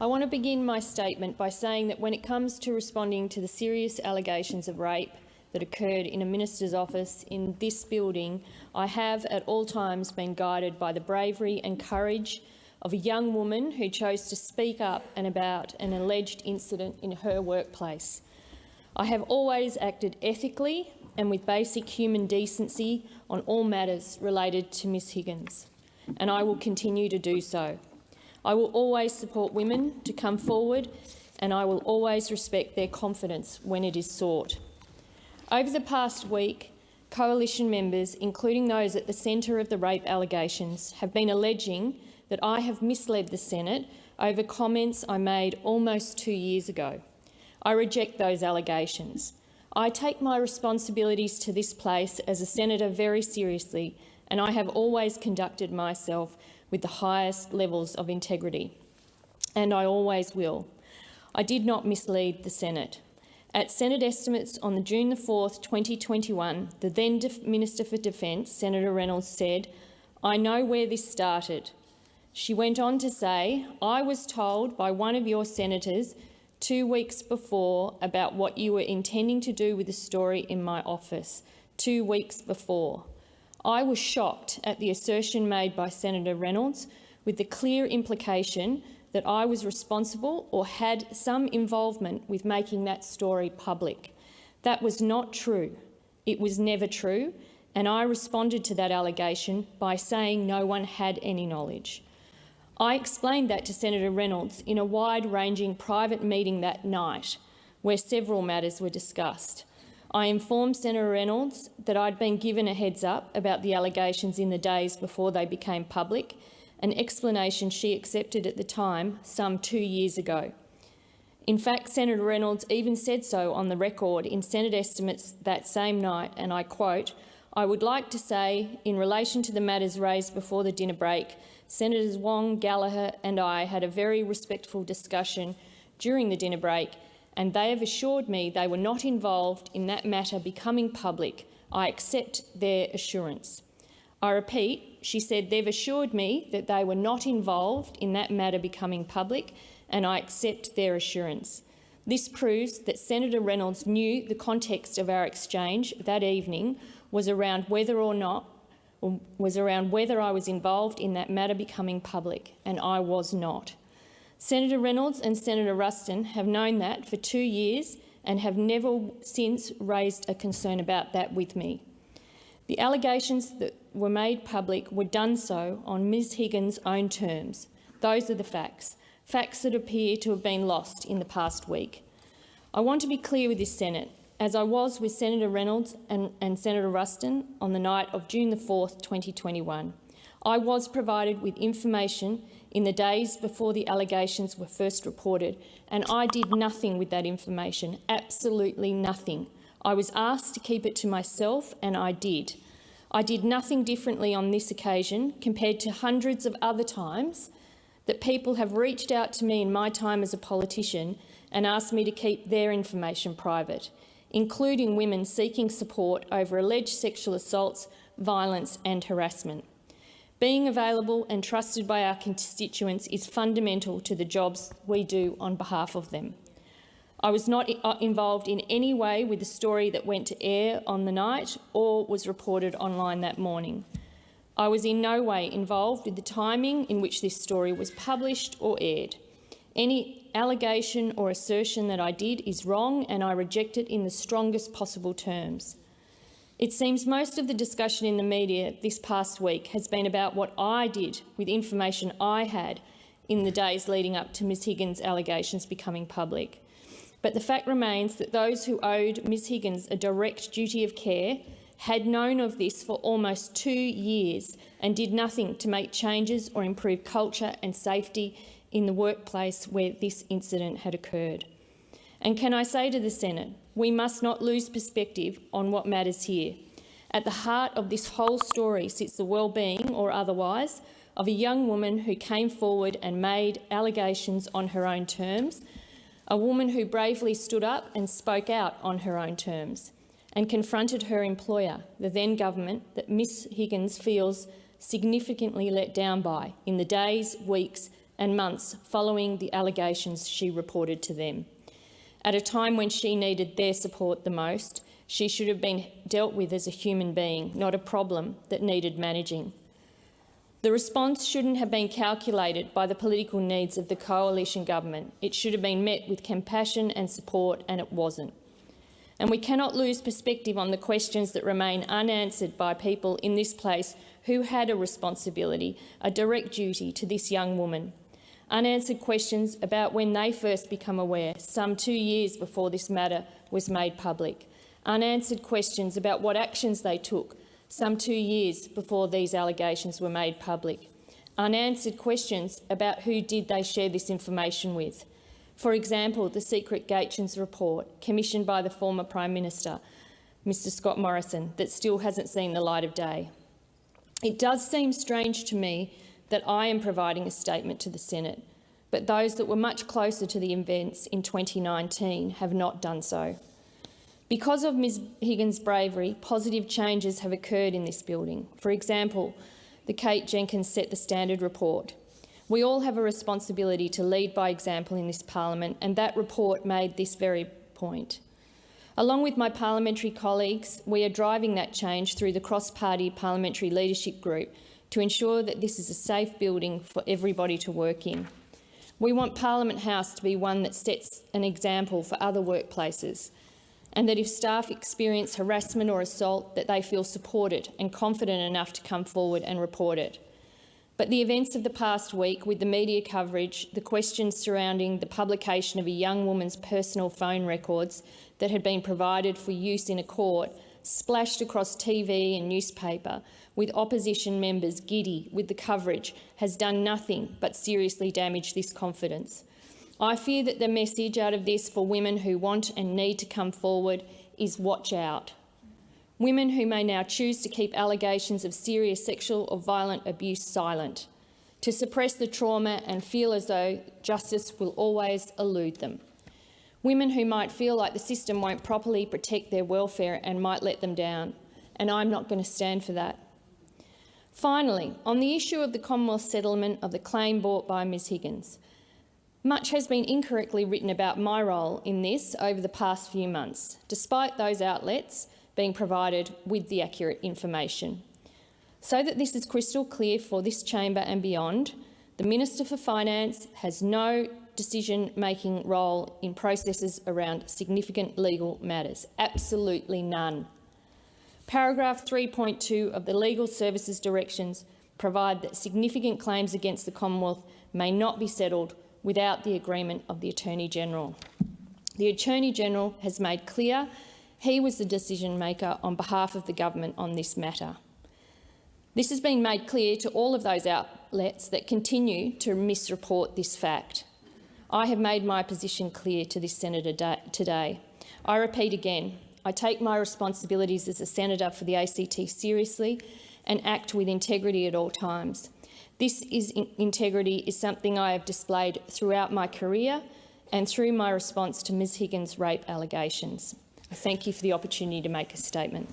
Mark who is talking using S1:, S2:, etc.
S1: I want to begin my statement by saying that when it comes to responding to the serious allegations of rape that occurred in a minister's office in this building, I have at all times been guided by the bravery and courage of a young woman who chose to speak up and about an alleged incident in her workplace. I have always acted ethically and with basic human decency on all matters related to Ms Higgins, and I will continue to do so. I will always support women to come forward, and I will always respect their confidence when it is sought. Over the past week, Coalition members, including those at the centre of the rape allegations, have been alleging that I have misled the Senate over comments I made almost 2 years ago. I reject those allegations. I take my responsibilities to this place as a senator very seriously, and I have always conducted myself with the highest levels of integrity, and I always will. I did not mislead the Senate. At Senate estimates on June 4th, 2021, the then Minister for Defence, Senator Reynolds, said, "I know where this started." She went on to say, "I was told by one of your senators 2 weeks before about what you were intending to do with the story in my office, 2 weeks before." I was shocked at the assertion made by Senator Reynolds, with the clear implication that I was responsible or had some involvement with making that story public. That was not true. It was never true, and I responded to that allegation by saying no one had any knowledge. I explained that to Senator Reynolds in a wide-ranging private meeting that night, where several matters were discussed. I informed Senator Reynolds that I'd been given a heads-up about the allegations in the days before they became public, an explanation she accepted at the time, some 2 years ago. In fact, Senator Reynolds even said so on the record in Senate estimates that same night, and I quote, "I would like to say, in relation to the matters raised before the dinner break, Senators Wong, Gallagher and I had a very respectful discussion during the dinner break, and they have assured me they were not involved in that matter becoming public. I accept their assurance." I repeat, she said they've assured me that they were not involved in that matter becoming public, and I accept their assurance. This proves that Senator Reynolds knew the context of our exchange that evening was around whether I was involved in that matter becoming public, and I was not. Senator Reynolds and Senator Ruston have known that for 2 years and have never since raised a concern about that with me. The allegations that were made public were done so on Ms Higgins' own terms. Those are the facts, facts that appear to have been lost in the past week. I want to be clear with this Senate, as I was with Senator Reynolds and Senator Ruston on the night of June 4th, 2021. I was provided with information in the days before the allegations were first reported, and I did nothing with that information, absolutely nothing. I was asked to keep it to myself, and I did. I did nothing differently on this occasion compared to hundreds of other times that people have reached out to me in my time as a politician and asked me to keep their information private, including women seeking support over alleged sexual assaults, violence and harassment. Being available and trusted by our constituents is fundamental to the jobs we do on behalf of them. I was not involved in any way with the story that went to air on the night or was reported online that morning. I was in no way involved with the timing in which this story was published or aired. Any allegation or assertion that I did is wrong, and I reject it in the strongest possible terms. It seems most of the discussion in the media this past week has been about what I did with information I had in the days leading up to Ms Higgins' allegations becoming public. But the fact remains that those who owed Ms Higgins a direct duty of care had known of this for almost 2 years and did nothing to make changes or improve culture and safety in the workplace where this incident had occurred. And can I say to the Senate, we must not lose perspective on what matters here. At the heart of this whole story sits the well-being, or otherwise, of a young woman who came forward and made allegations on her own terms, a woman who bravely stood up and spoke out on her own terms and confronted her employer, the then government, that Ms Higgins feels significantly let down by in the days, weeks and months following the allegations she reported to them. At a time when she needed their support the most, she should have been dealt with as a human being, not a problem that needed managing. The response shouldn't have been calculated by the political needs of the coalition government. It should have been met with compassion and support, and it wasn't. And we cannot lose perspective on the questions that remain unanswered by people in this place who had a responsibility, a direct duty to this young woman. Unanswered questions about when they first became aware, some 2 years before this matter was made public. Unanswered questions about what actions they took, some 2 years before these allegations were made public. Unanswered questions about who did they share this information with. For example, the secret Gaetjens report, commissioned by the former Prime Minister, Mr Scott Morrison, that still hasn't seen the light of day. It does seem strange to me that I am providing a statement to the Senate, but those that were much closer to the events in 2019 have not done so. Because of Ms Higgins' bravery, positive changes have occurred in this building. For example, the Kate Jenkins Set the Standard report. We all have a responsibility to lead by example in this parliament, and that report made this very point. Along with my parliamentary colleagues, we are driving that change through the cross-party parliamentary leadership group to ensure that this is a safe building for everybody to work in. We want Parliament House to be one that sets an example for other workplaces, and that if staff experience harassment or assault, that they feel supported and confident enough to come forward and report it. But the events of the past week, with the media coverage, the questions surrounding the publication of a young woman's personal phone records that had been provided for use in a court, splashed across TV and newspaper, with opposition members giddy with the coverage, has done nothing but seriously damage this confidence. I fear that the message out of this for women who want and need to come forward is watch out. Women who may now choose to keep allegations of serious sexual or violent abuse silent, to suppress the trauma and feel as though justice will always elude them. Women who might feel like the system won't properly protect their welfare and might let them down, and I'm not going to stand for that. Finally, on the issue of the Commonwealth settlement of the claim brought by Ms Higgins, much has been incorrectly written about my role in this over the past few months, despite those outlets being provided with the accurate information. So that this is crystal clear for this chamber and beyond, the Minister for Finance has no decision-making role in processes around significant legal matters. Absolutely none. Paragraph 3.2 of the Legal Services Directions provide that significant claims against the Commonwealth may not be settled without the agreement of the Attorney-General. The Attorney-General has made clear he was the decision-maker on behalf of the government on this matter. This has been made clear to all of those outlets that continue to misreport this fact. I have made my position clear to this senator today. I repeat again, I take my responsibilities as a senator for the ACT seriously and act with integrity at all times. This integrity is something I have displayed throughout my career and through my response to Ms Higgins' rape allegations. I thank you for the opportunity to make a statement.